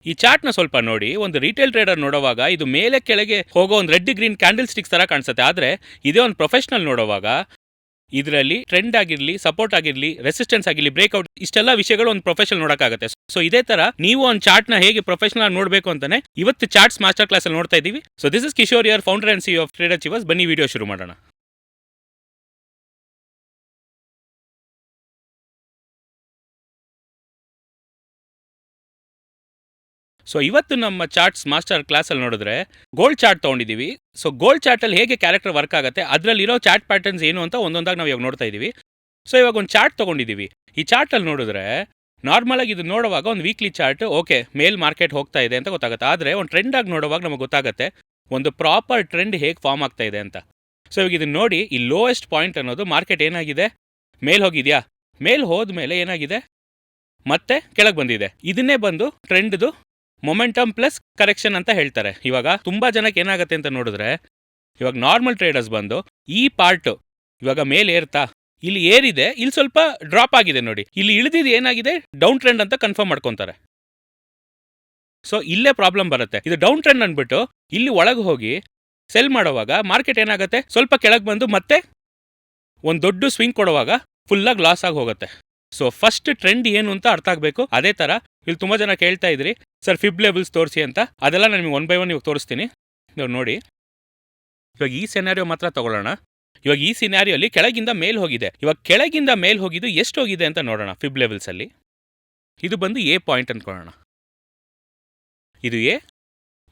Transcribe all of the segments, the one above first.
ಈ ಚಾರ್ಟ್ನ ಸ್ವಲ್ಪ ನೋಡಿ. ಒಂದು ರಿಟೇಲ್ ಟ್ರೇಡರ್ ನೋಡುವಾಗ ಇದು ಮೇಲೆ ಕೆಳಗೆ ಹೋಗೋ ಒಂದು ರೆಡ್ ಗ್ರೀನ್ ಕ್ಯಾಂಡಲ್ ಸ್ಟಿಕ್ಸ್ ತರ ಕಾಣಿಸುತ್ತೆ. ಆದರೆ ಇದೇ ಒಂದು ಪ್ರೊಫೆಷನಲ್ ನೋಡುವಾಗ ಇದರಲ್ಲಿ ಟ್ರೆಂಡ್ ಆಗಿರಲಿ, ಸಪೋರ್ಟ್ ಆಗಿರಲಿ, ರೆಸಿಸ್ಟೆನ್ಸ್ ಆಗಿರಲಿ, ಬ್ರೇಕ್ಔಟ್, ಇಷ್ಟೆಲ್ಲ ವಿಷಯಗಳು ಒಂದು ಪ್ರೊಫೆಷನಲ್ ನೋಡೋಕ್ಕಾಗುತ್ತೆ. ಸೊ ಇದೇ ತರ ನೀವು ಒಂದು ಚಾರ್ಟ್ನ ಹೇಗೆ ಪ್ರೊಫೆಷನಲ್ ಆಗಿ ನೋಡಬೇಕು ಅಂತಾನೆ ಇವತ್ತು ಚಾರ್ಟ್ಸ್ ಮಾಸ್ಟರ್ ಕ್ಲಾಸ್ ಅಲ್ಲಿ ನೋಡ್ತಾ ಇದ್ದೀವಿ. ಸೊ ದಿಸ್ ಇಸ್ ಕಿಶೋರ್ ಯರ್, founder and CEO of Trade Achievers. ಬನ್ನಿ ವಿಡಿಯೋ ಶುರು ಮಾಡೋಣ. ಸೊ ಇವತ್ತು ನಮ್ಮ ಚಾರ್ಟ್ಸ್ ಮಾಸ್ಟರ್ ಕ್ಲಾಸಲ್ಲಿ ನೋಡಿದ್ರೆ ಗೋಲ್ಡ್ ಚಾರ್ಟ್ ತೊಗೊಂಡಿದ್ದೀವಿ. ಸೊ ಗೋಲ್ಡ್ ಚಾರ್ಟಲ್ಲಿ ಹೇಗೆ ಕ್ಯಾರೆಕ್ಟರ್ ವರ್ಕ್ ಆಗುತ್ತೆ, ಅದರಲ್ಲಿರೋ ಚಾರ್ಟ್ ಪ್ಯಾಟರ್ನ್ಸ್ ಏನು ಅಂತ ಒಂದೊಂದಾಗಿ ನಾವು ಇವಾಗ ನೋಡ್ತಾ ಇದ್ದೀವಿ. ಸೊ ಇವಾಗ ಒಂದು ಚಾರ್ಟ್ ತೊಗೊಂಡಿದ್ದೀವಿ. ಈ ಚಾರ್ಟಲ್ಲಿ ನೋಡಿದ್ರೆ ನಾರ್ಮಲ್ ಆಗಿ ಇದು ನೋಡುವಾಗ ಒಂದು ವೀಕ್ಲಿ ಚಾರ್ಟ್ ಓಕೆ ಮೇಲ್ ಮಾರ್ಕೆಟ್ ಹೋಗ್ತಾ ಇದೆ ಅಂತ ಗೊತ್ತಾಗುತ್ತೆ. ಆದರೆ ಒಂದು ಟ್ರೆಂಡ್ ಆಗಿ ನೋಡುವಾಗ ನಮಗೆ ಗೊತ್ತಾಗುತ್ತೆ ಒಂದು ಪ್ರಾಪರ್ ಟ್ರೆಂಡ್ ಹೇಗೆ ಫಾರ್ಮ್ ಆಗ್ತಾ ಇದೆ ಅಂತ. ಸೊ ಇವಾಗ ಇದನ್ನ ನೋಡಿ, ಈ ಲೋಯೆಸ್ಟ್ ಪಾಯಿಂಟ್ ಅನ್ನೋದು ಮಾರ್ಕೆಟ್ ಏನಾಗಿದೆ, ಮೇಲ್ ಹೋಗಿದೆಯಾ, ಮೇಲ್ ಹೋದ್ಮೇಲೆ ಏನಾಗಿದೆ ಮತ್ತೆ ಕೆಳಗೆ ಬಂದಿದೆ. ಇದನ್ನೇ ಬಂದು ಟ್ರೆಂಡ್ದು ಮೊಮೆಂಟಮ್ ಪ್ಲಸ್ ಕರೆಕ್ಷನ್ ಅಂತ ಹೇಳ್ತಾರೆ. ಇವಾಗ ತುಂಬಾ ಜನಕ್ಕೆ ಏನಾಗುತ್ತೆ ಅಂತ ನೋಡಿದ್ರೆ, ಇವಾಗ ನಾರ್ಮಲ್ ಟ್ರೇಡರ್ಸ್ ಬಂದು ಈ ಪಾರ್ಟ್ ಇವಾಗ ಮೇಲೆ ಏರ್ತಾ, ಇಲ್ಲಿ ಏರಿದೆ, ಇಲ್ಲಿ ಸ್ವಲ್ಪ ಡ್ರಾಪ್ ಆಗಿದೆ ನೋಡಿ, ಇಲ್ಲಿ ಇಳಿದಿದ್ದು ಏನಾಗಿದೆ ಡೌನ್ ಟ್ರೆಂಡ್ ಅಂತ ಕನ್ಫರ್ಮ್ ಮಾಡ್ಕೊತಾರೆ. ಸೊ ಇಲ್ಲೇ ಪ್ರಾಬ್ಲಮ್ ಬರುತ್ತೆ. ಇದು ಡೌನ್ ಟ್ರೆಂಡ್ ಅಂದ್ಬಿಟ್ಟು ಇಲ್ಲಿ ಒಳಗೆ ಹೋಗಿ ಸೆಲ್ ಮಾಡುವಾಗ ಮಾರ್ಕೆಟ್ ಏನಾಗುತ್ತೆ, ಸ್ವಲ್ಪ ಕೆಳಗೆ ಬಂದು ಮತ್ತೆ ಒಂದು ದೊಡ್ಡ ಸ್ವಿಂಗ್ ಕೊಡುವಾಗ ಫುಲ್ಲಾಗಿ ಲಾಸ್ ಆಗಿ ಹೋಗುತ್ತೆ. ಸೊ ಫಸ್ಟ್ ಟ್ರೆಂಡ್ ಏನು ಅಂತ ಅರ್ಥ ಆಗಬೇಕು. ಅದೇ ಥರ ಇಲ್ಲಿ ತುಂಬ ಜನ ಕೇಳ್ತಾ ಇದ್ರಿ ಸರ್ ಫಿಬ್ ಲೆವೆಲ್ಸ್ ತೋರಿಸಿ ಅಂತ. ಅದೆಲ್ಲ ನಾನು ನಿಮಗೆ 1 by 1 ಇವಾಗ ತೋರಿಸ್ತೀನಿ. ಇವಾಗ ನೋಡಿ, ಇವಾಗ ಈ ಸೆನಾರಿಯೋ ಮಾತ್ರ ತಗೊಳ್ಳೋಣ. ಇವಾಗ ಈ ಸಿನಾರಿಯೋಲಿ ಕೆಳಗಿಂದ ಮೇಲ್ ಹೋಗಿದೆ. ಇವಾಗ ಕೆಳಗಿಂದ ಮೇಲ್ ಹೋಗಿದ್ದು ಎಷ್ಟು ಹೋಗಿದೆ ಅಂತ ನೋಡೋಣ. ಫಿಬ್ ಲೆವೆಲ್ಸಲ್ಲಿ ಇದು ಬಂದು ಎ ಪಾಯಿಂಟ್ ಅನ್ಕೊಳ್ಳೋಣ. ಇದು ಎ,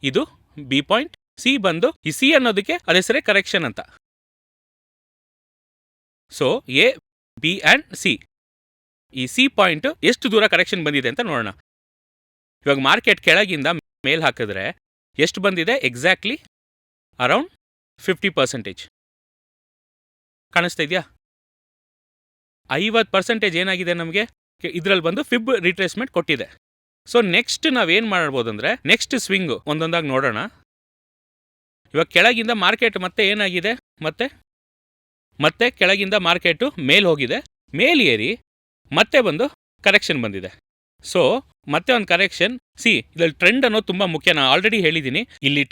ಇದು ಬಿ ಪಾಯಿಂಟ್, ಸಿ ಬಂದು ಈ ಸಿ ಅನ್ನೋದಕ್ಕೆ ಅದ ಹೆಸರೇ ಕರೆಕ್ಷನ್ ಅಂತ. So A, B and C, ಈ ಸಿ ಪಾಯಿಂಟ್ ಎಷ್ಟು ದೂರ ಕರೆಕ್ಷನ್ ಬಂದಿದೆ ಅಂತ ನೋಡೋಣ. ಇವಾಗ ಮಾರ್ಕೆಟ್ ಕೆಳಗಿಂದ ಮೇಲ್ ಹಾಕಿದ್ರೆ ಎಷ್ಟು ಬಂದಿದೆ, ಎಕ್ಸಾಕ್ಟ್ಲಿ ಅರೌಂಡ್ 50%. ಕಾಣಿಸ್ತಾ ಇದೆಯಾ? 50% ಏನಾಗಿದೆ ನಮಗೆ ಇದರಲ್ಲಿ ಬಂದು ಫಿಬ್ ರಿಟ್ರೇಸ್ಮೆಂಟ್ ಕೊಟ್ಟಿದೆ. ಸೊ ನೆಕ್ಸ್ಟ್ ನಾವೇನು ಮಾಡ್ಬೋದು ಅಂದರೆ, ನೆಕ್ಸ್ಟ್ ಸ್ವಿಂಗು ಒಂದೊಂದಾಗಿ ನೋಡೋಣ. ಇವಾಗ ಕೆಳಗಿಂದ ಮಾರ್ಕೆಟ್ ಮತ್ತೆ ಏನಾಗಿದೆ, ಮತ್ತೆ ಕೆಳಗಿಂದ ಮಾರ್ಕೆಟು ಮೇಲ್ ಹೋಗಿದೆ, ಮೇಲ್ ಏರಿ ಮತ್ತೆ ಬಂದು ಕರೆಕ್ಷನ್ ಬಂದಿದೆ. ಸೊ ಮತ್ತೆ ಒಂದು ಕರೆಕ್ಷನ್. ಇದರಲ್ಲಿ ಟ್ರೆಂಡ್ ಅನ್ನೋದು ತುಂಬ ಮುಖ್ಯ. ನಾನು ಆಲ್ರೆಡಿ ಹೇಳಿದ್ದೀನಿ ಇಲ್ಲಿ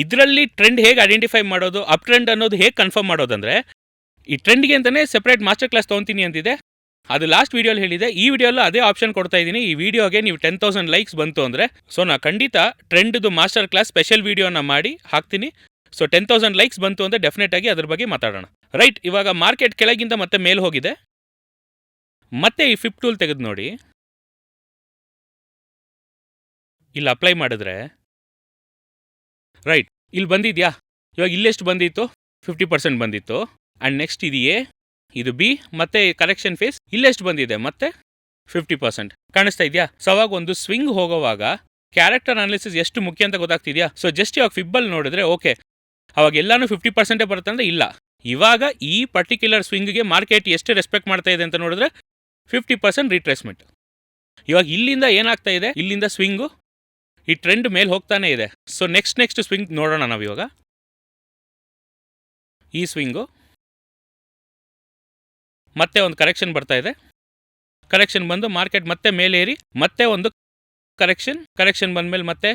ಇದರಲ್ಲಿ ಟ್ರೆಂಡ್ ಹೇಗೆ ಐಡೆಂಟಿಫೈ ಮಾಡೋದು, ಅಪ್ ಟ್ರೆಂಡ್ ಅನ್ನೋದು ಹೇಗೆ ಕನ್ಫರ್ಮ್ ಮಾಡೋದಂದ್ರೆ, ಈ ಟ್ರೆಂಡ್ಗೆ ಅಂತಲೇ ಸೆಪರೇಟ್ ಮಾಸ್ಟರ್ ಕ್ಲಾಸ್ ತೊಗೊತೀನಿ ಅಂತಿದೆ. ಅದು ಲಾಸ್ಟ್ ವೀಡಿಯೋಲಿ ಹೇಳಿದೆ. ಈ ವಿಡಿಯೋಲ್ಲೂ ಅದೇ ಆಪ್ಷನ್ ಕೊಡ್ತಾ ಇದ್ದೀನಿ. ಈ ವಿಡಿಯೋಗೆ ನೀವು 10,000 ಲೈಕ್ಸ್ ಬಂತು ಅಂದರೆ, ಸೊ ನಾ ಖಂಡಿತ ಟ್ರೆಂಡ್ದು ಮಾಸ್ಟರ್ ಕ್ಲಾಸ್ ಸ್ಪೆಷಲ್ ವಿಡಿಯೋನ ಮಾಡಿ ಹಾಕ್ತೀನಿ. ಸೊ 10,000 ಲೈಕ್ಸ್ ಬಂತು ಅಂದರೆ ಡೆಫಿನೆಟ್ ಆಗಿ ಅದ್ರ ಬಗ್ಗೆ ಮಾತಾಡೋಣ. ರೈಟ್, ಇವಾಗ ಮಾರ್ಕೆಟ್ ಕೆಳಗಿಂದ ಮತ್ತೆ ಮೇಲ್ ಹೋಗಿದೆ. ಮತ್ತೆ ಈ ಫಿಬ್ ಟೂಲ್ ತೆಗೆದು ನೋಡಿ, ಇಲ್ಲಿ ಅಪ್ಲೈ ಮಾಡಿದ್ರೆ ರೈಟ್ ಇಲ್ಲಿ ಬಂದಿದ್ಯಾ. ಇವಾಗ ಇಲ್ಲೆಷ್ಟು ಬಂದಿತ್ತು, 50% ಬಂದಿತ್ತು. ಆ್ಯಂಡ್ ನೆಕ್ಸ್ಟ್ ಇದು ಎ, ಇದು ಬಿ, ಮತ್ತೆ ಕರೆಕ್ಷನ್ ಫೇಸ್ ಇಲ್ಲೆಷ್ಟು ಬಂದಿದೆ, ಮತ್ತೆ 50% ಕಾಣಿಸ್ತಾ ಇದೆಯಾ. ಸೊ ಅವಾಗ ಒಂದು ಸ್ವಿಂಗ್ ಹೋಗೋವಾಗ ಕ್ಯಾರೆಕ್ಟರ್ ಅನಾಲಿಸಿಸ್ ಎಷ್ಟು ಮುಖ್ಯ ಅಂತ ಗೊತ್ತಾಗ್ತಿದ್ಯಾ. ಸೊ ಜಸ್ಟ್ ಇವಾಗ ಫಿಬ್ಬಲ್ಲಿ ನೋಡಿದ್ರೆ ಓಕೆ ಅವಾಗ ಎಲ್ಲಾನು 50% ಬರುತ್ತೆ ಅಂದರೆ ಇಲ್ಲ. ಇವಾಗ ಈ ಪರ್ಟಿಕ್ಯುಲರ್ ಸ್ವಿಂಗ್ಗೆ ಮಾರ್ಕೆಟ್ ಎಷ್ಟು ರೆಸ್ಪೆಕ್ಟ್ ಮಾಡ್ತಾ ಇದೆ ಅಂತ ನೋಡಿದ್ರೆ 50% ರಿಟ್ರೇಸ್ಮೆಂಟ್. ಇವಾಗ ಇಲ್ಲಿಂದ ಏನಾಗ್ತಾ ಇದೆ, ಇಲ್ಲಿಂದ ಸ್ವಿಂಗು ಈ ಟ್ರೆಂಡ್ ಮೇಲೆ ಹೋಗ್ತಾನೆ ಇದೆ. ಸೊ ನೆಕ್ಸ್ಟ್ ಸ್ವಿಂಗ್ ನೋಡೋಣ ನಾವು. ಇವಾಗ ಈ ಸ್ವಿಂಗು ಮತ್ತೆ ಒಂದು ಕರೆಕ್ಷನ್ ಬರ್ತಾ ಇದೆ. ಕರೆಕ್ಷನ್ ಬಂದು ಮಾರ್ಕೆಟ್ ಮತ್ತೆ ಮೇಲೇರಿ ಮತ್ತೆ ಒಂದು ಕರೆಕ್ಷನ್ ಬಂದಮೇಲೆ ಮತ್ತೆ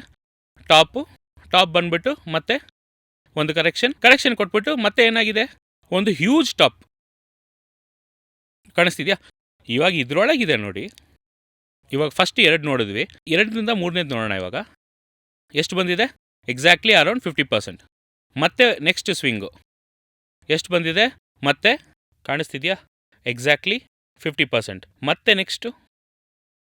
ಟಾಪ್ ಬಂದ್ಬಿಟ್ಟು ಮತ್ತೆ ಒಂದು ಕರೆಕ್ಷನ್ ಕೊಟ್ಬಿಟ್ಟು ಮತ್ತೆ ಏನಾಗಿದೆ, ಒಂದು ಹ್ಯೂಜ್ ಟಾಪ್ ಕಾಣಿಸ್ತಿದ್ಯಾ. ಇವಾಗ ಇದ್ರೊಳಗಿದೆ ನೋಡಿ. ಇವಾಗ ಫಸ್ಟ್ 2 ನೋಡಿದ್ವಿ, 2ರಿಂದ 3ನೇದು ನೋಡೋಣ. ಇವಾಗ ಎಷ್ಟು ಬಂದಿದೆ, ಎಕ್ಸಾಕ್ಟ್ಲಿ ಅರೌಂಡ್ 50%. ಮತ್ತೆ ನೆಕ್ಸ್ಟ್ ಸ್ವಿಂಗು ಎಷ್ಟು ಬಂದಿದೆ, ಮತ್ತೆ ಕಾಣಿಸ್ತಿದ್ಯಾ, ಎಕ್ಸಾಕ್ಟ್ಲಿ 50%. ಮತ್ತೆ ನೆಕ್ಸ್ಟು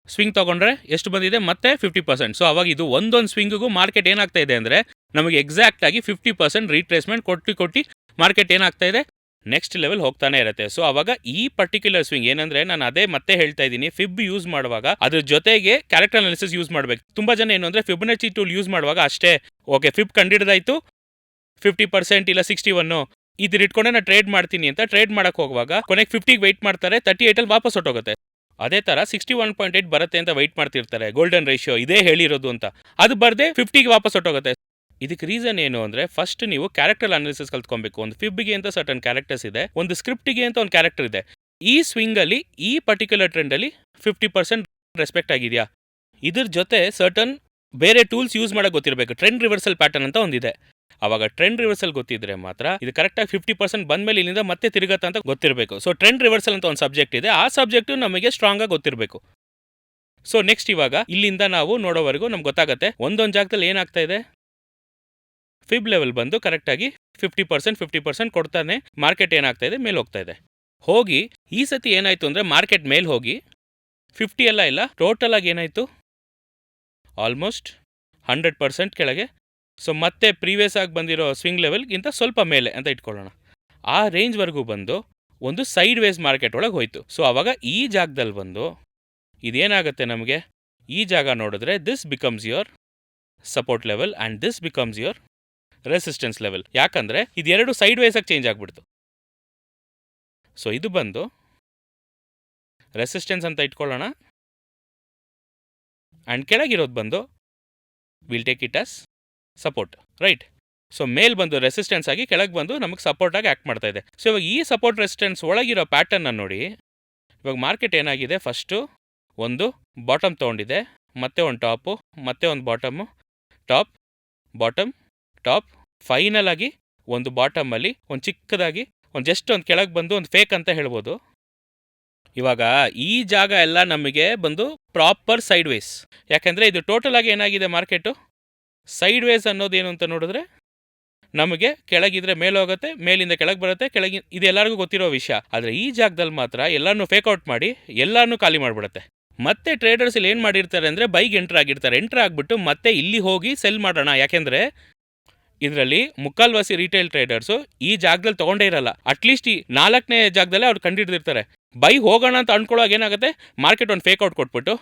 ಸ್ವಿಂಗ್ ತೊಗೊಂಡ್ರೆ ಎಷ್ಟು ಬಂದಿದೆ, ಮತ್ತೆ 50%. ಸೊ ಅವಾಗ ಇದು ಒಂದೊಂದು ಸ್ವಿಂಗಿಗೂ ಮಾರ್ಕೆಟ್ ಏನಾಗ್ತಾ ಇದೆ ಅಂದರೆ ನಮಗೆ ಎಕ್ಸಾಕ್ಟಾಗಿ 50% ರೀಟ್ರೇಸ್ಮೆಂಟ್ ಕೊಟ್ಟು ಮಾರ್ಕೆಟ್ ಏನಾಗ್ತಾ ಇದೆ, ನೆಕ್ಸ್ಟ್ ಲೆವೆಲ್ ಹೋಗ್ತಾನೆ ಇರುತ್ತೆ. ಸೊ ಅವಾಗ ಈ ಪರ್ಟಿಕ್ಯುಲರ್ ಸ್ವಿಂಗ್ ಏನಂದ್ರೆ, ನಾನು ಅದೇ ಮತ್ತೆ ಹೇಳ್ತಾ ಇದ್ದೀನಿ, ಫಿಬ್ ಯೂಸ್ ಮಾಡುವಾಗ ಅದ್ರ ಜೊತೆಗೆ ಕ್ಯಾರೆಕ್ಟರ್ ಅನಾಲಿಸಿಸ್ ಯೂಸ್ ಮಾಡಬೇಕು. ತುಂಬಾ ಜನ ಏನು ಅಂದ್ರೆ ಫಿಬೊನಾಚಿ ಟೂಲ್ ಯೂಸ್ ಮಾಡುವಾಗ ಅಷ್ಟೇ ಓಕೆ ಫಿಬ್ ಕಂಡಿಡ್ದಾಯ್ತು 50% ಇಲ್ಲ 61 ಇದ್ರ ಇಟ್ಕೊಂಡೆ ನಾನು ಟ್ರೇಡ್ ಮಾಡ್ತೀನಿ ಅಂತ ಟ್ರೇಡ್ ಮಾಡಕ್ ಹೋಗುವಾಗ ಕೊನೆಗೆ 50ಗೆ ವೆಯ್ಟ್ ಮಾಡ್ತಾರೆ, 38ಅಲ್ಲಿ ವಾಪಸ್ ಹೊಟ್ಟೋಗುತ್ತೆ. ಅದೇ ತರ 61.8 ಬರುತ್ತೆ ಅಂತ ವೆಯ್ಟ್ ಮಾಡ್ತಿರ್ತಾರೆ. ಗೋಲ್ಡನ್ ರೇಷಿಯೋ ಇದೇ ಹೇಳಿರೋದು ಅಂತ, ಅದು ಬರ್ದೆ 50ಗೆ ವಾಪಸ್ ಹೊಟ್ಟೋಗುತ್ತೆ. ಇದಕ್ಕೆ ರೀಸನ್ ಏನು ಅಂದರೆ, ಫಸ್ಟ್ ನೀವು ಕ್ಯಾರೆಕ್ಟರ್ ಅನಾಲಿಸಿಸ್ ಕಲ್ತ್ಕೊಬೇಕು. ಒಂದು ಫಿಬ್ಗೆ ಅಂತ ಸರ್ಟನ್ ಕ್ಯಾರೆಕ್ಟರ್ಸ್ ಇದೆ, ಒಂದು ಸ್ಕ್ರಿಪ್ಟಿಗೆ ಅಂತ ಒಂದು ಕ್ಯಾರೆಕ್ಟರ್ ಇದೆ. ಈ ಸ್ವಿಂಗಲ್ಲಿ ಈ ಪರ್ಟಿಕ್ಯುಲರ್ ಟ್ರೆಂಡಲ್ಲಿ 50% ರೆಸ್ಪೆಕ್ಟ್ ಆಗಿದೆಯಾ, ಇದ್ರ ಜೊತೆ ಸರ್ಟನ್ ಬೇರೆ ಟೂಲ್ಸ್ ಯೂಸ್ ಮಾಡೋಕೆ ಗೊತ್ತಿರಬೇಕು. ಟ್ರೆಂಡ್ ರಿವರ್ಸಲ್ ಪ್ಯಾಟರ್ನ್ ಅಂತ ಒಂದಿದೆ. ಅವಾಗ ಟ್ರೆಂಡ್ ರಿವರ್ಸಲ್ ಗೊತ್ತಿದ್ರೆ ಮಾತ್ರ ಇದು ಕರೆಕ್ಟಾಗಿ 50% ಬಂದಮೇಲೆ ಇಲ್ಲಿಂದ ಮತ್ತೆ ತಿರುಗತ್ತ ಅಂತ ಗೊತ್ತಿರಬೇಕು. ಸೊ ಟ್ರೆಂಡ್ ರಿವರ್ಸಲ್ ಅಂತ ಒಂದು ಸಬ್ಜೆಕ್ಟ್ ಇದೆ, ಆ ಸಬ್ಜೆಕ್ಟು ನಮಗೆ ಸ್ಟ್ರಾಂಗಾಗಿ ಗೊತ್ತಿರಬೇಕು. ಸೊ ನೆಕ್ಸ್ಟ್ ಇವಾಗ ಇಲ್ಲಿಂದ ನಾವು ನೋಡೋವರೆಗೂ ನಮ್ಗೆ ಗೊತ್ತಾಗುತ್ತೆ ಒಂದೊಂದು ಜಾಗದಲ್ಲಿ ಏನಾಗ್ತಾ ಇದೆ. ಫಿಬ್ ಲೆವೆಲ್ ಬಂದು ಕರೆಕ್ಟಾಗಿ 50% ಕೊಡ್ತಾನೆ ಮಾರ್ಕೆಟ್ ಏನಾಗ್ತಾ ಇದೆ ಮೇಲೆ ಹೋಗ್ತಾ ಇದೆ. ಹೋಗಿ ಈ ಸತಿ ಏನಾಯಿತು ಅಂದರೆ ಮಾರ್ಕೆಟ್ ಮೇಲೆ ಹೋಗಿ 50 ಎಲ್ಲ ಇಲ್ಲ, ಟೋಟಲ್ ಆಗಿ ಏನಾಯಿತು ಆಲ್ಮೋಸ್ಟ್ 100% ಕೆಳಗೆ. ಸೊ ಮತ್ತೆ ಪ್ರೀವಿಯಸ್ ಆಗಿ ಬಂದಿರೋ ಸ್ವಿಂಗ್ ಲೆವೆಲ್ಗಿಂತ ಸ್ವಲ್ಪ ಮೇಲೆ ಅಂತ ಇಟ್ಕೊಳ್ಳೋಣ. ಆ ರೇಂಜ್ವರೆಗೂ ಬಂದು ಒಂದು ಸೈಡ್ ವೇಸ್ ಮಾರ್ಕೆಟ್ ಒಳಗೆ ಹೋಯಿತು. ಸೊ ಆವಾಗ ಈ ಜಾಗದಲ್ಲಿ ಬಂದು ಇದೇನಾಗುತ್ತೆ ನಮಗೆ, ಈ ಜಾಗ ನೋಡಿದ್ರೆ this becomes your support level and this becomes your resistance level. ಯಾಕಂದರೆ ಇದೆರಡು ಸೈಡ್ ವೇಸಾಗಿ ಚೇಂಜ್ ಆಗಿಬಿಡ್ತು. ಸೊ ಇದು ಬಂದು ರೆಸಿಸ್ಟೆನ್ಸ್ ಅಂತ ಇಟ್ಕೊಳ್ಳೋಣ, ಆ್ಯಂಡ್ ಕೆಳಗಿರೋದು ಬಂದು will take it as support, right. So ಮೇಲ್ ಬಂದು ರೆಸಿಸ್ಟೆನ್ಸ್ ಆಗಿ ಕೆಳಗೆ ಬಂದು ನಮಗೆ ಸಪೋರ್ಟಾಗಿ ಆ್ಯಕ್ಟ್ ಮಾಡ್ತಾ ಇದೆ. ಸೊ ಇವಾಗ ಈ ಸಪೋರ್ಟ್ ರೆಸಿಸ್ಟೆನ್ಸ್ ಒಳಗಿರೋ ಪ್ಯಾಟರ್ನ ನೋಡಿ. ಇವಾಗ ಮಾರ್ಕೆಟ್ ಏನಾಗಿದೆ, ಫಸ್ಟು ಒಂದು ಬಾಟಮ್ ತೊಗೊಂಡಿದೆ, ಮತ್ತೆ ಒಂದು ಟಾಪು, ಮತ್ತೆ ಒಂದು bottom, top, bottom, top, final ಆಗಿ ಒಂದು ಬಾಟಮಲ್ಲಿ ಒಂದು ಚಿಕ್ಕದಾಗಿ ಒಂದು ಜಸ್ಟ್ ಒಂದು ಕೆಳಗೆ ಬಂದು ಒಂದು ಫೇಕ್ ಅಂತ ಹೇಳ್ಬೋದು. ಇವಾಗ ಈ ಜಾಗ ಎಲ್ಲ ನಮಗೆ ಬಂದು ಪ್ರಾಪರ್ ಸೈಡ್ ವೇಸ್. ಯಾಕೆಂದರೆ ಇದು ಟೋಟಲ್ ಆಗಿ ಏನಾಗಿದೆ ಮಾರ್ಕೆಟು ಸೈಡ್ ವೇಸ್ ಅನ್ನೋದೇನು ಅಂತ ನೋಡಿದ್ರೆ ನಮಗೆ ಕೆಳಗಿದ್ರೆ ಮೇಲೆ ಹೋಗುತ್ತೆ, ಮೇಲಿಂದ ಕೆಳಗೆ ಬರುತ್ತೆ, ಕೆಳಗೆ ಇದು ಎಲ್ಲರಿಗೂ ಗೊತ್ತಿರೋ ವಿಷಯ. ಆದರೆ ಈ ಜಾಗದಲ್ಲಿ ಮಾತ್ರ ಎಲ್ಲನೂ ಫೇಕ್ಔಟ್ ಮಾಡಿ ಎಲ್ಲನೂ ಖಾಲಿ ಮಾಡಿಬಿಡುತ್ತೆ. ಮತ್ತೆ ಟ್ರೇಡರ್ಸ್ ಇಲ್ಲಿ ಏನು ಮಾಡಿರ್ತಾರೆ ಅಂದರೆ ಬೈಗೆ ಎಂಟ್ರ್ ಆಗಿರ್ತಾರೆ. ಎಂಟ್ರ್ ಆಗಿಬಿಟ್ಟು ಮತ್ತೆ ಇಲ್ಲಿ ಹೋಗಿ ಸೆಲ್ ಮಾಡೋಣ. ಯಾಕೆಂದರೆ ಇದರಲ್ಲಿ ಮುಕ್ಕಾಲ್ವಾಸಿ ರಿಟೇಲ್ ಟ್ರೇಡರ್ಸು ಈ ಜಾಗದಲ್ಲಿ ತೊಗೊಂಡೇ ಇರಲ್ಲ. ಅಟ್ಲೀಸ್ಟ್ ಈ 4ನೇ ಜಾಗದಲ್ಲೇ ಅವ್ರು ಕಂಡಿಡ್ದಿರ್ತಾರೆ. ಬೈ ಹೋಗೋಣ ಅಂತ ಅಂದ್ಕೊಳ್ಳೋವಾಗ ಏನಾಗುತ್ತೆ, ಮಾರ್ಕೆಟ್ ಒಂದು ಫೇಕ್ಔಟ್ ಕೊಟ್ಬಿಟ್ಟು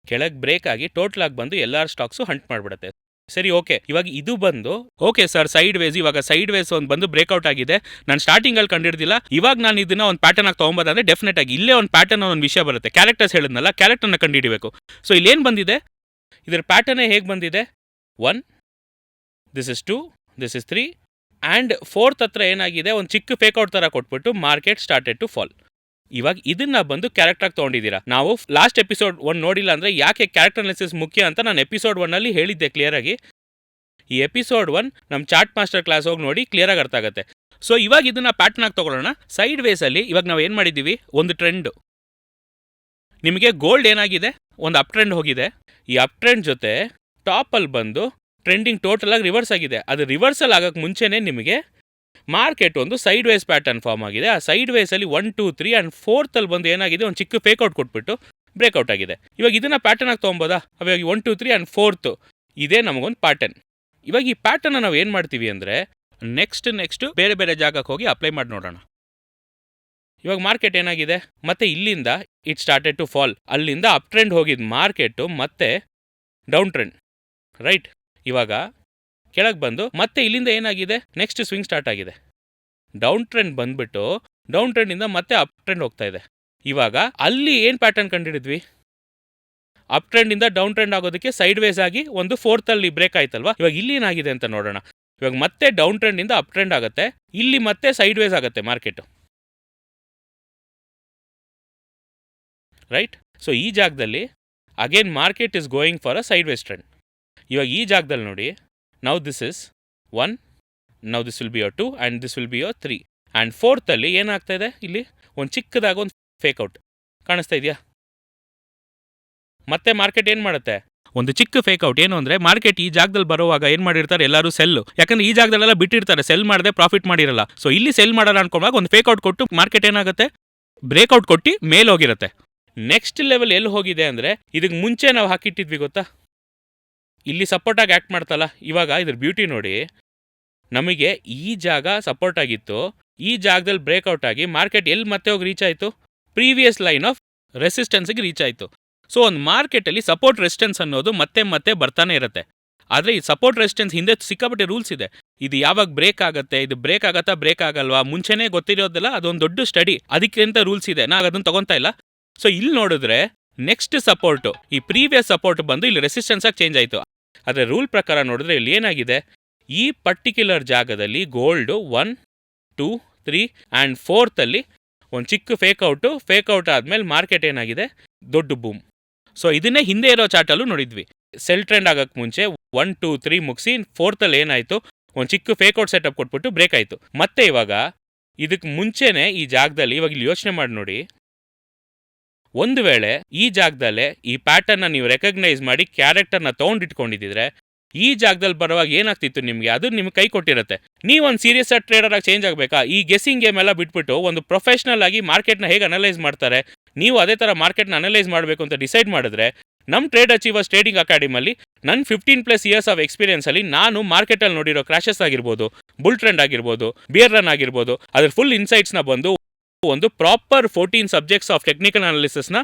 ಕೆಳಗೆ ಬ್ರೇಕ್ ಆಗಿ ಟೋಟಲ್ ಆಗಿ ಬಂದು ಎಲ್ಲರ ಸ್ಟಾಕ್ಸು ಹಂಟ್ ಮಾಡಿಬಿಡುತ್ತೆ. ಸರಿ, ಓಕೆ. ಇವಾಗ ಇದು ಬಂದು ಓಕೆ ಸರ್ ಸೈಡ್ ವೇಸ್. ಇವಾಗ ಸೈಡ್ ವೇಸ್ ಒಂದು ಬಂದು ಬ್ರೇಕ್ಔಟ್ ಆಗಿದೆ, ನಾನು ಸ್ಟಾರ್ಟಿಂಗಲ್ಲಿ ಕಂಡಿಡ್ದಿಲ್ಲ. ಇವಾಗ ನಾನು ಇದನ್ನ ಒಂದು ಪ್ಯಾಟರ್ನ್ ಆಗಿ ತೊಗೊಂಬೋದಂದ್ರೆ ಡೆಫಿನೆಟ್ ಆಗಿ ಇಲ್ಲೇ ಒಂದು ಪ್ಯಾಟರ್ನ್ ಒಂದು ವಿಷಯ ಬರುತ್ತೆ. ಕ್ಯಾರೆಕ್ಟರ್ಸ್ ಹೇಳಿದ್ನಲ್ಲ, ಕ್ಯಾರೆಕ್ಟರ್ನ ಕಂಡುಹಿಡಿಬೇಕು. ಸೊ ಇಲ್ಲೇನು ಬಂದಿದೆ, ಇದರ ಪ್ಯಾಟರ್ನೇ ಹೇಗೆ ಬಂದಿದೆ, 1, this is 2, this is 3 and 4th ಹತ್ರ ಏನಾಗಿದೆ ಒಂದು ಚಿಕ್ಕ ಫೇಕ್ಔಟ್ ಥರ ಕೊಟ್ಬಿಟ್ಟು ಮಾರ್ಕೆಟ್ ಸ್ಟಾರ್ಟೆಡ್ ಟು ಫಾಲ್. ಇವಾಗ ಇದನ್ನ ಬಂದು ಕ್ಯಾರೆಕ್ಟರ್ ತೊಗೊಂಡಿದ್ದೀರಾ. ನಾವು ಲಾಸ್ಟ್ ಎಪಿಸೋಡ್ 1 ನೋಡಿಲ್ಲ ಅಂದರೆ ಯಾಕೆ ಕ್ಯಾರೆಕ್ಟರ್ ಅನಾಲಿಸಿಸ್ ಮುಖ್ಯ ಅಂತ ನಾನು ಎಪಿಸೋಡ್ 1ಅಲ್ಲಿ ಹೇಳಿದ್ದೆ ಕ್ಲಿಯರಾಗಿ. ಈ ಎಪಿಸೋಡ್ 1 ನಮ್ಮ ಚಾರ್ಟ್ ಮಾಸ್ಟರ್ ಕ್ಲಾಸ್ ಹೋಗಿ ನೋಡಿ ಕ್ಲಿಯರಾಗಿ ಅರ್ಥ ಆಗುತ್ತೆ. ಸೊ ಇವಾಗ ಇದನ್ನ ಪ್ಯಾಟರ್ನ್ ಆಗಿ ತೊಗೊಳ್ಳೋಣ. ಸೈಡ್ ವೇಸಲ್ಲಿ ಇವಾಗ ನಾವು ಏನು ಮಾಡಿದ್ದೀವಿ, ಒಂದು ಟ್ರೆಂಡು. ನಿಮಗೆ ಗೋಲ್ಡ್ ಏನಾಗಿದೆ, ಒಂದು ಅಪ್ ಟ್ರೆಂಡ್ ಹೋಗಿದೆ. ಈ ಅಪ್ ಟ್ರೆಂಡ್ ಜೊತೆ ಟಾಪಲ್ಲಿ ಬಂದು ಟ್ರೆಂಡಿಂಗ್ ಟೋಟಲ್ ಆಗಿ ರಿವರ್ಸ್ ಆಗಿದೆ. ಅದು ರಿವರ್ಸಲ್ ಆಗೋಕ್ಕೆ ಮುಂಚೆನೇ ನಿಮಗೆ ಮಾರ್ಕೆಟ್ ಒಂದು ಸೈಡ್ ವೇಸ್ ಪ್ಯಾಟರ್ನ್ ಫಾರ್ಮ್ ಆಗಿದೆ. ಆ ಸೈಡ್ ವೇಸಲ್ಲಿ 1, 2, 3 ಆ್ಯಂಡ್ 4th ಬಂದು ಏನಾಗಿದೆ, ಒಂದು ಚಿಕ್ಕ ಫೇಕ್ಔಟ್ ಕೊಟ್ಬಿಟ್ಟು ಬ್ರೇಕ್ಔಟ್ ಆಗಿದೆ. ಇವಾಗ ಇದನ್ನು ಪ್ಯಾಟರ್ನ್ ಆಗಿ ತೊಗೊಬೋದಾ, ಅವಾಗ 1, 2, 3 ಆ್ಯಂಡ್ 4th ಇದೇ ನಮಗೊಂದು ಪ್ಯಾಟರ್ನ್. ಇವಾಗ ಈ ಪ್ಯಾಟರ್ನ ನಾವು ಏನು ಮಾಡ್ತೀವಿ ಅಂದರೆ ನೆಕ್ಸ್ಟ್ ಬೇರೆ ಬೇರೆ ಜಾಗಕ್ಕೆ ಹೋಗಿ ಅಪ್ಲೈ ಮಾಡಿ ನೋಡೋಣ. ಇವಾಗ ಮಾರ್ಕೆಟ್ ಏನಾಗಿದೆ, ಮತ್ತೆ ಇಲ್ಲಿಂದ ಇಟ್ ಸ್ಟಾರ್ಟೆಡ್ ಟು ಫಾಲ್. ಅಲ್ಲಿಂದ ಅಪ್ ಟ್ರೆಂಡ್ ಹೋಗಿದ್ದು ಮಾರ್ಕೆಟು ಮತ್ತೆ ಡೌನ್ ಟ್ರೆಂಡ್, ರೈಟ್. ಇವಾಗ ಕೆಳಗೆ ಬಂದು ಮತ್ತೆ ಇಲ್ಲಿಂದ ಏನಾಗಿದೆ, ನೆಕ್ಸ್ಟ್ ಸ್ವಿಂಗ್ ಸ್ಟಾರ್ಟ್ ಆಗಿದೆ. ಡೌನ್ ಟ್ರೆಂಡ್ ಬಂದ್ಬಿಟ್ಟು ಡೌನ್ ಟ್ರೆಂಡಿಂದ ಮತ್ತೆ ಅಪ್ ಟ್ರೆಂಡ್ ಹೋಗ್ತಾ ಇದೆ. ಇವಾಗ ಅಲ್ಲಿ ಏನು ಪ್ಯಾಟರ್ನ್ ಕಂಡಿಡಿದ್ವಿ, ಅಪ್ ಟ್ರೆಂಡಿಂದ ಡೌನ್ ಟ್ರೆಂಡ್ ಆಗೋದಕ್ಕೆ ಸೈಡ್ ವೇಸ್ ಆಗಿ ಒಂದು 4th ಬ್ರೇಕ್ ಆಯ್ತಲ್ವಾ. ಇವಾಗ ಇಲ್ಲಿ ಏನಾಗಿದೆ ಅಂತ ನೋಡೋಣ. ಇವಾಗ ಮತ್ತೆ ಡೌನ್ ಟ್ರೆಂಡಿಂದ ಅಪ್ ಟ್ರೆಂಡ್ ಆಗುತ್ತೆ, ಇಲ್ಲಿ ಮತ್ತೆ ಸೈಡ್ ವೇಸ್ ಆಗುತ್ತೆ ಮಾರ್ಕೆಟು, ರೈಟ್. ಸೊ ಈ ಜಾಗದಲ್ಲಿ again market is going for a sideways trend. ಇವಾಗ ಈ ಜಾಗದಲ್ಲಿ ನೋಡಿ, now this is 1, now this will be your 2 and this will be your 3 and 4th ಏನಾಗ್ತಾ ಇದೆ, ಇಲ್ಲಿ ಒಂದು ಚಿಕ್ಕದಾಗಿ ಒಂದು ಫೇಕ್ಔಟ್ ಕಾಣಿಸ್ತಾ ಇದೆಯಾ. ಮತ್ತೆ ಮಾರ್ಕೆಟ್ ಏನು ಮಾಡುತ್ತೆ, ಒಂದು ಚಿಕ್ಕ ಫೇಕ್ಔಟ್. ಏನು ಅಂದರೆ ಮಾರ್ಕೆಟ್ ಈ ಜಾಗದಲ್ಲಿ ಬರುವಾಗ ಏನು ಮಾಡಿರ್ತಾರೆ ಎಲ್ಲರೂ ಸೆಲ್ಲು. ಯಾಕಂದರೆ ಈ ಜಾಗದಲ್ಲೆಲ್ಲ ಬಿಟ್ಟಿರ್ತಾರೆ, ಸೆಲ್ ಮಾಡದೆ ಪ್ರಾಫಿಟ್ ಮಾಡಿರಲ್ಲ. ಸೊ ಇಲ್ಲಿ ಸೆಲ್ ಮಾಡೋಣ ಅನ್ಕೊಂಡಾಗ ಒಂದು ಫೇಕ್ಔಟ್ ಕೊಟ್ಟು ಮಾರ್ಕೆಟ್ ಏನಾಗುತ್ತೆ, ಬ್ರೇಕ್ಔಟ್ ಕೊಟ್ಟು ಮೇಲೆ ಹೋಗಿರುತ್ತೆ. ನೆಕ್ಸ್ಟ್ ಲೆವೆಲ್ ಎಲ್ಲಿ ಹೋಗಿದೆ ಅಂದರೆ ಇದಕ್ಕೆ ಮುಂಚೆ ನಾವು ಹಾಕಿಟ್ಟಿದ್ವಿ ಗೊತ್ತಾ, ಇಲ್ಲಿ ಸಪೋರ್ಟಾಗಿ ಆ್ಯಕ್ಟ್ ಮಾಡ್ತಲ್ಲ. ಇವಾಗ ಇದ್ರ ಬ್ಯೂಟಿ ನೋಡಿ, ನಮಗೆ ಈ ಜಾಗ ಸಪೋರ್ಟ್ ಆಗಿತ್ತು, ಈ ಜಾಗದಲ್ಲಿ ಬ್ರೇಕ್ಔಟ್ ಆಗಿ ಮಾರ್ಕೆಟ್ ಎಲ್ಲಿ ಮತ್ತೆ ಹೋಗಿ ರೀಚ್ ಆಯಿತು, ಪ್ರೀವಿಯಸ್ ಲೈನ್ ಆಫ್ ರೆಸಿಸ್ಟೆನ್ಸ್ಗೆ ರೀಚ್ ಆಯಿತು. ಸೊ ಒಂದು ಮಾರ್ಕೆಟಲ್ಲಿ ಸಪೋರ್ಟ್ ರೆಸಿಸ್ಟೆನ್ಸ್ ಅನ್ನೋದು ಮತ್ತೆ ಮತ್ತೆ ಬರ್ತಾನೆ ಇರುತ್ತೆ. ಆದರೆ ಈ ಸಪೋರ್ಟ್ ರೆಸಿಸ್ಟೆನ್ಸ್ ಹಿಂದೆ ಸಿಕ್ಕಾಪಟ್ಟೆ ರೂಲ್ಸ್ ಇದೆ. ಇದು ಯಾವಾಗ ಬ್ರೇಕ್ ಆಗುತ್ತೆ, ಇದು ಬ್ರೇಕ್ ಆಗತ್ತಾ ಬ್ರೇಕ್ ಆಗಲ್ವಾ ಮುಂಚೆನೇ ಗೊತ್ತಿರೋದಿಲ್ಲ. ಅದೊಂದು ದೊಡ್ಡ ಸ್ಟಡಿ, ಅದಕ್ಕಿಂತ ರೂಲ್ಸ್ ಇದೆ, ನಾವು ಅದನ್ನು ತೊಗೊತಾ ಇಲ್ಲ. ಸೊ ಇಲ್ಲಿ ನೋಡಿದ್ರೆ ನೆಕ್ಸ್ಟ್ ಸಪೋರ್ಟು, ಈ ಪ್ರೀವಿಯಸ್ ಸಪೋರ್ಟ್ ಬಂದು ಇಲ್ಲಿ ರೆಸಿಸ್ಟೆನ್ಸ್ ಆಗಿ ಚೇಂಜ್ ಆಯಿತು. ಆದರೆ ರೂಲ್ ಪ್ರಕಾರ ನೋಡಿದ್ರೆ ಇಲ್ಲಿ ಏನಾಗಿದೆ, ಈ ಪರ್ಟಿಕ್ಯುಲರ್ ಜಾಗದಲ್ಲಿ ಗೋಲ್ಡು 1, 2, 3 ಆ್ಯಂಡ್ 4th ಒಂದು ಚಿಕ್ಕ ಫೇಕ್ಔಟ್ ಆದಮೇಲೆ ಮಾರ್ಕೆಟ್ ಏನಾಗಿದೆ, ದೊಡ್ಡ ಬೂಮ್. ಸೊ ಇದನ್ನೇ ಹಿಂದೆ ಇರೋ ಚಾರ್ಟಲ್ಲೂ ನೋಡಿದ್ವಿ. ಸೆಲ್ ಟ್ರೆಂಡ್ ಆಗಕ್ಕೆ ಮುಂಚೆ 1 2 3 ಮುಗಿಸಿ 4th ಏನಾಯಿತು, ಒಂದು ಚಿಕ್ಕ ಫೇಕ್ಔಟ್ ಸೆಟಪ್ ಕೊಟ್ಬಿಟ್ಟು ಬ್ರೇಕ್ ಆಯಿತು. ಮತ್ತೆ ಇವಾಗ ಇದಕ್ಕೆ ಮುಂಚೆನೇ ಈ ಜಾಗದಲ್ಲಿ ಇವಾಗ ಇಲ್ಲಿ ಯೋಚನೆ ಮಾಡಿ ನೋಡಿ, ಒಂದು ವೇಳೆ ಈ ಜಾಗದಲ್ಲೇ ಈ ಪ್ಯಾಟರ್ನ ನೀವು ರೆಕಗ್ನೈಸ್ ಮಾಡಿ ಕ್ಯಾರೆಕ್ಟರ್ನ ತೊಗೊಂಡಿಟ್ಕೊಂಡಿದ್ದಿದ್ರೆ ಈ ಜಾಗದಲ್ಲಿ ಬರುವಾಗ ಏನಾಗ್ತಿತ್ತು ನಿಮಗೆ, ಅದು ನಿಮ್ಗೆ ಕೈ ಕೊಟ್ಟಿರುತ್ತೆ. ನೀವೊಂದು ಸೀರಿಯಸ್ ಟ್ರೇಡರ್ ಆಗಿ ಚೇಂಜ್ ಆಗಬೇಕಾ? ಈ ಗೆಸ್ಸಿಂಗ್ ಗೇಮ್ ಎಲ್ಲ ಬಿಟ್ಬಿಟ್ಟು ಒಂದು ಪ್ರೊಫೆಷನಲ್ ಆಗಿ ಮಾರ್ಕೆಟ್ನ ಹೇಗೆ ಅನಲೈಸ್ ಮಾಡ್ತಾರೆ, ನೀವು ಅದೇ ಥರ ಮಾರ್ಕೆಟ್ನ ಅನಲೈಸ್ ಮಾಡಬೇಕು ಅಂತ ಡಿಸೈಡ್ ಮಾಡಿದ್ರೆ, ನಮ್ಮ ಟ್ರೇಡ್ ಅಚೀವರ್ಸ್ ಟ್ರೇಡಿಂಗ್ ಅಕಾಡೆಮಿಯಲ್ಲಿ ನನ್ನ 15+ ಇಯರ್ಸ್ ಆಫ್ ಎಕ್ಸ್ಪೀರಿಯನ್ಸಲ್ಲಿ ನಾನು ಮಾರ್ಕೆಟಲ್ಲಿ ನೋಡಿರೋ ಕ್ರಾಶಸ್ ಆಗಿರ್ಬೋದು, ಬುಲ್ ಟ್ರೆಂಡ್ ಆಗಿರ್ಬೋದು, ಬಿಯರ್ ರನ್ ಆಗಿರ್ಬೋದು, ಅದ್ರ ಫುಲ್ ಇನ್ಸೈಟ್ಸ್ನ ಬಂದು ಒಂದು ಪ್ರಾಪರ್ 14 ಸಬ್ಜೆಕ್ಟ್ಸ್ ಆಫ್ ಟೆಕ್ನಿಕಲ್ ಅನಾಲಿಸಿಸ್ನ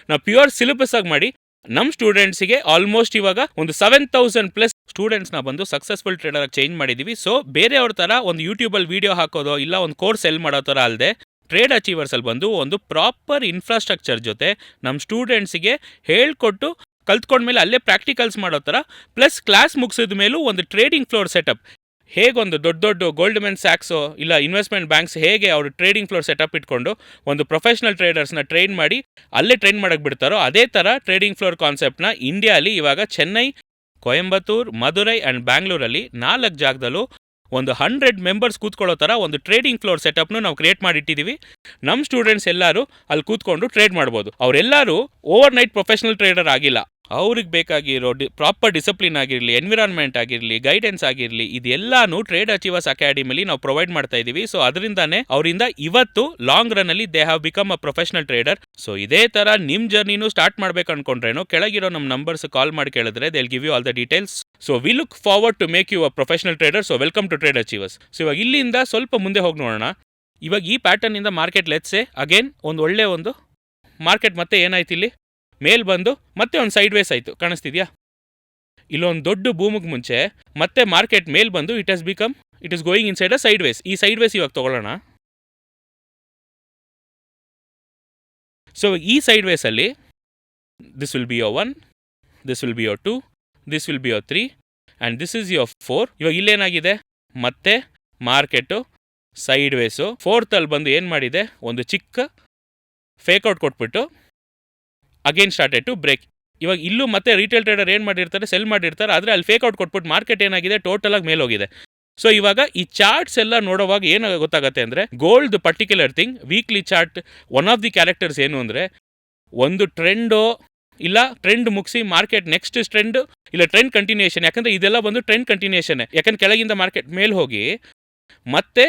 ನಾವು ಪ್ಯೂರ್ ಸಿಲೆಬಸ್ ಆಗಿ ಮಾಡಿ ನಮ್ಮ ಸ್ಟೂಡೆಂಟ್ಸಿಗೆ ಆಲ್ಮೋಸ್ಟ್ ಇವಾಗ ಒಂದು 7,000+ ಸ್ಟೂಡೆಂಟ್ಸ್ನ ಬಂದು ಸಕ್ಸಸ್ಫುಲ್ ಟ್ರೇಡರ್ ಆಗಿ ಚೇಂಜ್ ಮಾಡಿದ್ದೀವಿ. ಸೊ ಬೇರೆಯವ್ರ ಥರ ಒಂದು ಯೂಟ್ಯೂಬಲ್ಲಿ ವಿಡಿಯೋ ಹಾಕೋದೋ ಇಲ್ಲ ಒಂದು ಕೋರ್ಸ್ ಸೆಲ್ ಮಾಡೋ ಥರ ಅಲ್ಲದೆ ಟ್ರೇಡ್ ಅಚೀವರ್ಸಲ್ಲಿ ಬಂದು ಒಂದು ಪ್ರಾಪರ್ ಇನ್ಫ್ರಾಸ್ಟ್ರಕ್ಚರ್ ಜೊತೆ ನಮ್ಮ ಸ್ಟೂಡೆಂಟ್ಸಿಗೆ ಹೇಳ್ಕೊಟ್ಟು ಕಲ್ತ್ಕೊಂಡ್ಮೇಲೆ ಅಲ್ಲೇ ಪ್ರಾಕ್ಟಿಕಲ್ಸ್ ಮಾಡೋ ಥರ, ಪ್ಲಸ್ ಕ್ಲಾಸ್ ಮುಗಿಸಿದ ಮೇಲೂ ಒಂದು ಟ್ರೇಡಿಂಗ್ ಫ್ಲೋರ್ ಸೆಟಪ್ ಹೇಗೊಂದು ದೊಡ್ಡ ದೊಡ್ಡ ಗೋಲ್ಡ್ಮನ್ ಸ್ಯಾಕ್ಸು ಇಲ್ಲ ಇನ್ವೆಸ್ಟ್ಮೆಂಟ್ ಬ್ಯಾಂಕ್ಸ್ ಹೇಗೆ ಅವರು ಟ್ರೇಡಿಂಗ್ ಫ್ಲೋರ್ ಸೆಟಪ್ ಇಟ್ಕೊಂಡು ಒಂದು ಪ್ರೊಫೆಷನಲ್ ಟ್ರೇಡರ್ಸ್ನ ಟ್ರೈನ್ ಮಾಡಿ ಅಲ್ಲೇ ಟ್ರೈನ್ ಮಾಡೋಕ್ಕೆ ಬಿಡ್ತಾರೋ, ಅದೇ ಥರ ಟ್ರೇಡಿಂಗ್ ಫ್ಲೋರ್ ಕಾನ್ಸೆಪ್ಟ್ನ ಇಂಡಿಯಾಲಿ ಇವಾಗ ಚೆನ್ನೈ, ಕೊಯಂಬತ್ತೂರ್, ಮಧುರೈ ಆ್ಯಂಡ್ ಬ್ಯಾಂಗ್ಳೂರಲ್ಲಿ 4 ಜಾಗದಲ್ಲೂ ಒಂದು 100 ಮೆಂಬರ್ಸ್ ಕೂತ್ಕೊಳ್ಳೋ ಥರ ಒಂದು ಟ್ರೇಡಿಂಗ್ ಫ್ಲೋರ್ ಸೆಟಪ್ನು ನಾವು ಕ್ರಿಯೇಟ್ ಮಾಡಿಟ್ಟಿದ್ದೀವಿ. ನಮ್ಮ ಸ್ಟೂಡೆಂಟ್ಸ್ ಎಲ್ಲರೂ ಅಲ್ಲಿ ಕೂತ್ಕೊಂಡು ಟ್ರೇಡ್ ಮಾಡ್ಬೋದು. ಅವರೆಲ್ಲರೂ ಓವರ್ ನೈಟ್ ಪ್ರೊಫೆಷನಲ್ ಟ್ರೇಡರ್ ಆಗಿಲ್ಲ. ಅವ್ರಿಗೆ ಬೇಕಾಗಿರೋ ಪ್ರಾಪರ್ ಡಿಸಿಪ್ಲಿನ್ ಆಗಿರಲಿ, ಎನ್ವಿರಾನ್ಮೆಂಟ್ ಆಗಿರಲಿ, ಗೈಡೆನ್ಸ್ ಆಗಿರಲಿ, ಇದೆಲ್ಲಾನು ಟ್ರೇಡ್ ಅಚೀವರ್ಸ್ ಅಕಾಡೆಮಿಲಿ ನಾವು ಪ್ರೊವೈಡ್ ಮಾಡ್ತಾ ಇದ್ದೀವಿ. ಸೊ ಅದರಿಂದಾನೇ ಅವರಿಂದ ಇವತ್ತು ಲಾಂಗ್ ರನ್ನಲ್ಲಿ they have become a professional trader. So ಇದೇ ಥರ ನಿಮ್ಮ ಜರ್ನಿನೂ ಸ್ಟಾರ್ಟ್ ಮಾಡ್ಬೇಕು ಅನ್ಕೊಂಡ್ರೇನು ಕೆಳಗಿರೋ ನಮ್ಮ ನಂಬರ್ಸ್ ಕಾಲ್ ಮಾಡಿ ಕೇಳಿದ್ರೆ they will give you all the details. So we look forward to make you a professional trader. So welcome to Trade Achievers. So ಇವಾಗ ಇಲ್ಲಿಂದ ಸ್ವಲ್ಪ ಮುಂದೆ ಹೋಗಿ ನೋಡೋಣ. ಇವಾಗ ಈ ಪ್ಯಾಟರ್ನಿಂದ ಮಾರ್ಕೆಟ್ ಲೆಟ್ಸೆ ಅಗೇನ್ ಒಂದು ಒಳ್ಳೆ ಒಂದು ಮಾರ್ಕೆಟ್ ಮತ್ತೆ ಏನಾಯ್ತು, ಇಲ್ಲಿ ಮೇಲ್ ಬಂದು ಮತ್ತೆ ಒಂದು ಸೈಡ್ ವೇಸ್ ಆಯಿತು, ಕಾಣಿಸ್ತಿದ್ಯಾ? ಇಲ್ಲೊಂದು ದೊಡ್ಡ ಬೂಮಿಗೆ ಮುಂಚೆ ಮತ್ತೆ ಮಾರ್ಕೆಟ್ ಮೇಲ್ ಬಂದು it is going in side a sideways. ಈ ಸೈಡ್ ವೇಸ್ ಇವಾಗ ತಗೊಳ್ಳೋಣ. ಸೊ ಈ ಸೈಡ್ ವೇಸಲ್ಲಿ this will be your 1, this will be your 2, this will be your 3 and this is your 4. ಇವಾಗ ಇಲ್ಲೇನಾಗಿದೆ, ಮತ್ತೆ ಮಾರ್ಕೆಟು ಸೈಡ್ ವೇಸು 4th ಬಂದು ಏನು ಮಾಡಿದೆ, ಒಂದು ಚಿಕ್ಕ ಫೇಕ್ಔಟ್ ಕೊಟ್ಬಿಟ್ಟು ಅಗೇನ್ ಸ್ಟಾರ್ಟೆಡ್ ಟು ಬ್ರೇಕ್. ಇವಾಗ ಇಲ್ಲೂ ಮತ್ತೆ ರಿಟೇಲ್ ಟ್ರೇಡರ್ ಏನು ಮಾಡಿರ್ತಾರೆ, ಸೆಲ್ ಮಾಡಿರ್ತಾರೆ, ಆದರೆ ಅಲ್ಲಿ ಫೇಕ್ಔಟ್ ಕೊಟ್ಬಿಟ್ಟು ಮಾರ್ಕೆಟ್ ಏನಾಗಿದೆ, ಟೋಟಲಾಗಿ ಮೇಲೆ ಹೋಗಿದೆ. ಸೊ ಇವಾಗ ಈ ಚಾರ್ಟ್ಸ್ ಎಲ್ಲ ನೋಡೋವಾಗ ಏನು ಗೊತ್ತಾಗುತ್ತೆ ಅಂದರೆ, gold particular thing weekly chart one of the characters ಏನು ಅಂದರೆ, ಒಂದು ಟ್ರೆಂಡೋ ಇಲ್ಲ ಟ್ರೆಂಡ್ ಮುಗಿಸಿ ಮಾರ್ಕೆಟ್ ನೆಕ್ಸ್ಟ್ ಟ್ರೆಂಡ್ ಇಲ್ಲ ಟ್ರೆಂಡ್ ಕಂಟಿನ್ಯೂಷನ್. ಯಾಕಂದರೆ ಇದೆಲ್ಲ ಬಂದು ಟ್ರೆಂಡ್ ಕಂಟಿನ್ಯೂಷನ್. ಯಾಕಂದ್ರೆ ಕೆಳಗಿಂದ ಮಾರ್ಕೆಟ್ ಮೇಲೆ ಹೋಗಿ ಮತ್ತೆ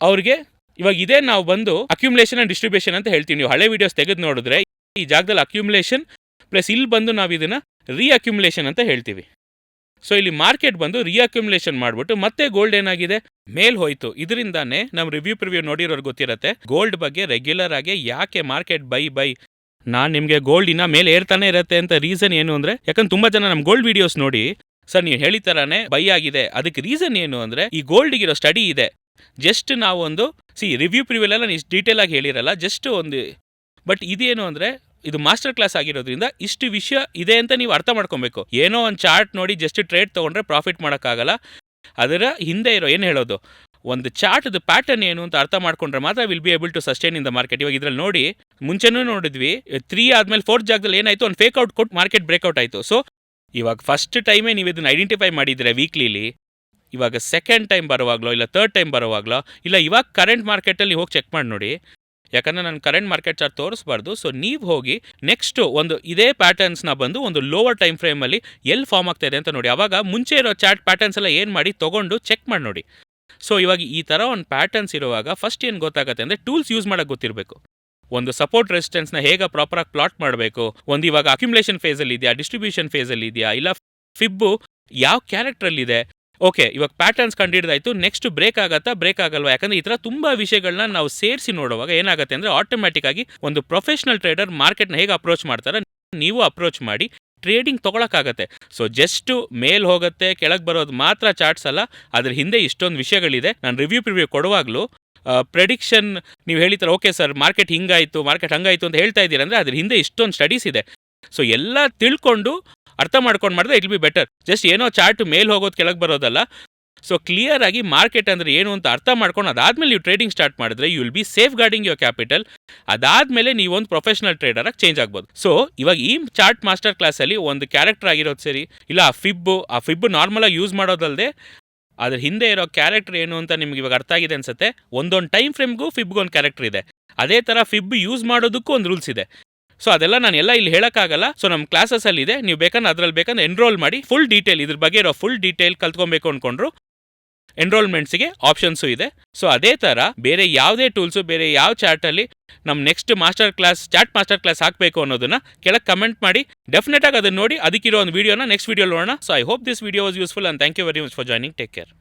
ಅವ್ರಿಗೆ ಇವಾಗ ಇದೇ ನಾವು ಬಂದು ಅಕ್ಯುಮುಲೇಷನ್ ಆ್ಯಂಡ್ ಡಿಸ್ಟ್ರಿಬ್ಯೂಷನ್ ಅಂತ ಹೇಳ್ತೀವಿ. ನೀವು ಹಳೆ ವೀಡಿಯೋಸ್ ತೆಗೆದು ನೋಡಿದ್ರೆ ಈ ಜಾಗದಲ್ಲಿ ಅಕ್ಯುಮುಲೇಷನ್ ಪ್ಲಸ್ ಇಲ್ಲಿ ಬಂದು ನಾವು ಇದನ್ನು ರೀಅಕ್ಯುಮುಲೇಷನ್ ಅಂತ ಹೇಳ್ತೀವಿ. ಸೊ ಇಲ್ಲಿ ಮಾರ್ಕೆಟ್ ಬಂದು ರೀಅಕ್ಯುಮುಲೇಷನ್ ಮಾಡಿಬಿಟ್ಟು ಮತ್ತೆ ಗೋಲ್ಡ್ ಏನಾಗಿದೆ, ಮೇಲ್ ಹೋಯ್ತು. ಇದರಿಂದಾನೇ ನಮ್ಮ ರಿವ್ಯೂ ನೋಡಿರೋರು ಗೊತ್ತಿರುತ್ತೆ ಗೋಲ್ಡ್ ಬಗ್ಗೆ ರೆಗ್ಯುಲರ್ ಆಗಿ ಯಾಕೆ ಮಾರ್ಕೆಟ್ ಬೈ ನಾನು ನಿಮಗೆ ಗೋಲ್ಡ್ ಇನ್ನ ಮೇಲೆ ಏರ್ತಾನೆ ಇರುತ್ತೆ ಅಂತ ರೀಸನ್ ಏನು ಅಂದರೆ, ಯಾಕಂದ್ರೆ ತುಂಬ ಜನ ನಮ್ಮ ಗೋಲ್ಡ್ ವೀಡಿಯೋಸ್ ನೋಡಿ ಸರ್ ನೀವು ಹೇಳಿತಾರನೇ ಬೈ ಆಗಿದೆ, ಅದಕ್ಕೆ ರೀಸನ್ ಏನು ಅಂದರೆ ಈ ಗೋಲ್ಡ್ಗಿರೋ ಸ್ಟಡಿ ಇದೆ. ಜಸ್ಟ್ ನಾವು ಒಂದು ರಿವ್ಯೂ ಪ್ರಿವ್ಯೂಲೆಲ್ಲ ಇಷ್ಟು ಡೀಟೇಲ್ ಆಗಿ ಹೇಳಿರಲ್ಲ, ಜಸ್ಟ್ ಒಂದು. ಬಟ್ ಇದೇನು ಅಂದರೆ ಇದು ಮಾಸ್ಟರ್ ಕ್ಲಾಸ್ ಆಗಿರೋದ್ರಿಂದ ಇಷ್ಟು ವಿಷಯ ಇದೆ ಅಂತ ನೀವು ಅರ್ಥ ಮಾಡ್ಕೊಬೇಕು. ಏನೋ ಒಂದು ಚಾರ್ಟ್ ನೋಡಿ ಜಸ್ಟ್ ಟ್ರೇಡ್ ತೊಗೊಂಡ್ರೆ ಪ್ರಾಫಿಟ್ ಮಾಡೋಕ್ಕಾಗಲ್ಲ. ಅದರ ಹಿಂದೆ ಇರೋ ಏನು ಹೇಳೋದು, ಒಂದು ಚಾರ್ಟ್ದು ಪ್ಯಾಟರ್ನ್ ಏನು ಅಂತ ಅರ್ಥ ಮಾಡ್ಕೊಂಡ್ರೆ ಮಾತ್ರ will be able to sustain in the market. ಇವಾಗ ಇದರಲ್ಲಿ ನೋಡಿ ಮುಂಚೆನೂ ನೋಡಿದ್ವಿ 3 ಆದಮೇಲೆ 4th ಜಾಗದಲ್ಲಿ ಏನಾಯಿತು, ಒಂದು ಫೇಕ್ಔಟ್ ಕೊಟ್ಟು ಮಾರ್ಕೆಟ್ ಬ್ರೇಕ್ಔಟ್ ಆಯಿತು. ಸೊ ಇವಾಗ ಫಸ್ಟ್ ಟೈಮೇ ನೀವು ಇದನ್ನು ಐಡೆಂಟಿಫೈ ಮಾಡಿದರೆ ವೀಕ್ಲಿಲಿ, ಇವಾಗ ಸೆಕೆಂಡ್ ಟೈಮ್ ಬರುವಾಗಲೋ ಇಲ್ಲ 3rd ಟೈಮ್ ಬರುವಾಗಲೋ ಇಲ್ಲ ಇವಾಗ ಕರೆಂಟ್ ಮಾರ್ಕೆಟಲ್ಲಿ ಹೋಗಿ ಚೆಕ್ ಮಾಡಿ ನೋಡಿ. ಯಾಕಂದರೆ ನಾನು ಕರೆಂಟ್ ಮಾರ್ಕೆಟ್ ಚಾರ್ಟ್ ತೋರಿಸ್ಬಾರ್ದು. ಸೊ ನೀವು ಹೋಗಿ ನೆಕ್ಸ್ಟು ಒಂದು ಇದೇ ಪ್ಯಾಟರ್ನ್ಸ್ನ ಬಂದು ಒಂದು ಲೋವರ್ ಟೈಮ್ ಫ್ರೇಮಲ್ಲಿ ಎಲ್ಲಿ ಫಾರ್ಮ್ ಆಗ್ತಾ ಇದೆ ಅಂತ ನೋಡಿ. ಆವಾಗ ಮುಂಚೆ ಇರೋ ಚಾರ್ಟ್ ಪ್ಯಾಟರ್ನ್ಸ್ ಎಲ್ಲ ಏನು ಮಾಡಿ ತೊಗೊಂಡು ಚೆಕ್ ಮಾಡಿ ನೋಡಿ. ಸೊ ಇವಾಗ ಈ ಥರ ಒಂದು ಪ್ಯಾಟರ್ನ್ಸ್ ಇರುವಾಗ ಫಸ್ಟ್ ಏನು ಗೊತ್ತಾಗುತ್ತೆ ಅಂದರೆ ಟೂಲ್ಸ್ ಯೂಸ್ ಮಾಡೋಕ್ಕೆ ಗೊತ್ತಿರಬೇಕು. ಒಂದು ಸಪೋರ್ಟ್ ರೆಸಿಸ್ಟೆನ್ಸ್ನ ಹೇಗೆ ಪ್ರಾಪರಾಗಿ ಪ್ಲಾಟ್ ಮಾಡಬೇಕು, ಒಂದು ಇವಾಗ ಅಕ್ಯುಮುಲೇಷನ್ ಫೇಸಲ್ಲಿ ಇದೆಯಾ, ಡಿಸ್ಟ್ರಿಬ್ಯೂಷನ್ ಫೇಸಲ್ಲಿ ಇದೆಯಾ, ಇಲ್ಲ ಫಿಬ್ಬು ಯಾವ ಕ್ಯಾರೆಕ್ಟ್ರಲ್ಲಿದೆ. ಓಕೆ, ಇವಾಗ ಪ್ಯಾಟರ್ನ್ಸ್ ಕಂಡುಹಿಡಿದಾಯ್ತು, ನೆಕ್ಸ್ಟ್ ಬ್ರೇಕ್ ಆಗತ್ತಾ ಬ್ರೇಕ್ ಆಗಲ್ವಾ. ಯಾಕಂದರೆ ಈ ಥರ ತುಂಬ ವಿಷಯಗಳನ್ನ ನಾವು ಸೇರಿಸಿ ನೋಡುವಾಗ ಏನಾಗುತ್ತೆ ಅಂದರೆ ಆಟೋಮ್ಯಾಟಿಕ್ ಆಗಿ ಒಂದು ಪ್ರೊಫೆಷನಲ್ ಟ್ರೇಡರ್ ಮಾರ್ಕೆಟ್ನ ಹೇಗೆ ಅಪ್ರೋಚ್ ಮಾಡ್ತಾರೆ ನೀವು ಅಪ್ರೋಚ್ ಮಾಡಿ ಟ್ರೇಡಿಂಗ್ ತೊಗೊಳಕ್ಕಾಗತ್ತೆ. ಸೊ ಜಸ್ಟು ಮೇಲ್ ಹೋಗುತ್ತೆ ಕೆಳಗೆ ಬರೋದು ಮಾತ್ರ ಚಾರ್ಟ್ಸ್ ಅಲ್ಲ, ಅದ್ರ ಹಿಂದೆ ಇಷ್ಟೊಂದು ವಿಷಯಗಳಿದೆ. ನಾನು ರಿವ್ಯೂ ಕೊಡುವಾಗಲೂ ಪ್ರೆಡಿಕ್ಷನ್ ನೀವು ಹೇಳಿದ್ರೆ ಓಕೆ ಸರ್ ಮಾರ್ಕೆಟ್ ಹಿಂಗಾಯಿತು ಮಾರ್ಕೆಟ್ ಹಂಗಾಯಿತು ಅಂತ ಹೇಳ್ತಾ ಇದ್ದೀರ ಅಂದರೆ ಅದ್ರ ಹಿಂದೆ ಇಷ್ಟೊಂದು ಸ್ಟಡೀಸ್ ಇದೆ. ಸೊ ಎಲ್ಲ ತಿಳ್ಕೊಂಡು ಅರ್ಥ ಮಾಡ್ಕೊಂಡು ಮಾಡಿದ್ರೆ ಇಟ್ ಬಿ ಬೆಟರ್. ಜಸ್ಟ್ ಏನೋ ಚಾರ್ಟ್ ಮೇಲ್ ಹೋಗೋದು ಕೆಳಗೆ ಬರೋದಲ್ಲ, ಸೊ ಕ್ಲಿಯರ್ ಆಗಿ ಮಾರ್ಕೆಟ್ ಅಂದರೆ ಏನು ಅಂತ ಅರ್ಥ ಮಾಡ್ಕೊಂಡು ಅದಾದ್ಮೇಲೆ ನೀವು ಟ್ರೇಡಿಂಗ್ ಸ್ಟಾರ್ಟ್ ಮಾಡಿದ್ರೆ you will be safeguarding your capital. ಅದಾದ್ಮೇಲೆ ನೀವೊಂದು ಪ್ರೊಫೆಷನಲ್ ಟ್ರೇಡರ್ ಆಗಿ ಚೇಂಜ್ ಆಗ್ಬೋದು. ಸೊ ಇವಾಗ ಈ ಚಾರ್ಟ್ ಮಾಸ್ಟರ್ ಕ್ಲಾಸಲ್ಲಿ ಒಂದು ಕ್ಯಾರೆಕ್ಟರ್ ಆಗಿರೋದು ಸರಿ, ಇಲ್ಲ ಆ ಫಿಬ್ ನಾರ್ಮಲ್ ಆಗಿ ಯೂಸ್ ಮಾಡೋದಲ್ಲದೆ ಅದ್ರ ಹಿಂದೆ ಇರೋ ಕ್ಯಾರೆಕ್ಟರ್ ಏನು ಅಂತ ನಿಮ್ಗೆ ಇವಾಗ ಅರ್ಥ ಆಗಿದೆ ಅನ್ಸುತ್ತೆ. ಒಂದೊಂದು ಟೈಮ್ ಫ್ರೇಮ್ಗೂ ಫಿಬ್ಗೂ ಒಂದು ಕ್ಯಾರೆಕ್ಟರ್ ಇದೆ. ಅದೇ ಥರ ಫಿಬ್ ಯೂಸ್ ಮಾಡೋದಕ್ಕೂ ಒಂದು ರೂಲ್ಸ್ ಇದೆ. ಸೊ ಅದೆಲ್ಲ ನಾನು ಎಲ್ಲ ಇಲ್ಲಿ ಹೇಳೋಕ್ಕಾಗಲ್ಲ. ಸೊ ನಮ್ಮ ಕ್ಲಾಸಸ್ಸಲ್ಲಿ ಇದೆ, ನೀವು ಬೇಕಂದ್ರೆ ಅದ್ರಲ್ಲಿ ಬೇಕಂದ್ರೆ ಎನ್ರೋಲ್ ಮಾಡಿ ಫುಲ್ ಡೀಟೇಲ್ ಇದ್ರ ಬಗ್ಗೆ ಇರೋ ಫುಲ್ ಡೀಟೇಲ್ ಕಲ್ತ್ಕೊಬೇಕು ಅಂದ್ಕೊಂಡ್ರು ಎನ್ರೋಲ್ಮೆಂಟ್ಸಿಗೆ ಆಪ್ಷನ್ಸು ಇದೆ. ಸೊ ಅದೇ ಥರ ಬೇರೆ ಯಾವುದೇ ಟೂಲ್ಸು, ಬೇರೆ ಯಾವ ಚಾರ್ಟಲ್ಲಿ ನಮ್ಮ ನೆಕ್ಸ್ಟ್ ಚಾಟ್ ಮಾಸ್ಟರ್ ಕ್ಲಾಸ್ ಹಾಕಬೇಕು ಅನ್ನೋದನ್ನ ಕೆಳಗೆ ಕಮೆಂಟ್ ಮಾಡಿ. ಡೆಫಿನೆಟಾಗಿ ಅದನ್ನು ನೋಡಿ ಅದಕ್ಕಿರೋ ಒಂದು ವೀಡಿಯೋನ ನೆಕ್ಸ್ಟ್ ವೀಡಿಯೋ ನೋಡೋಣ. So I hope this video was useful and thank you very much for joining. Take care.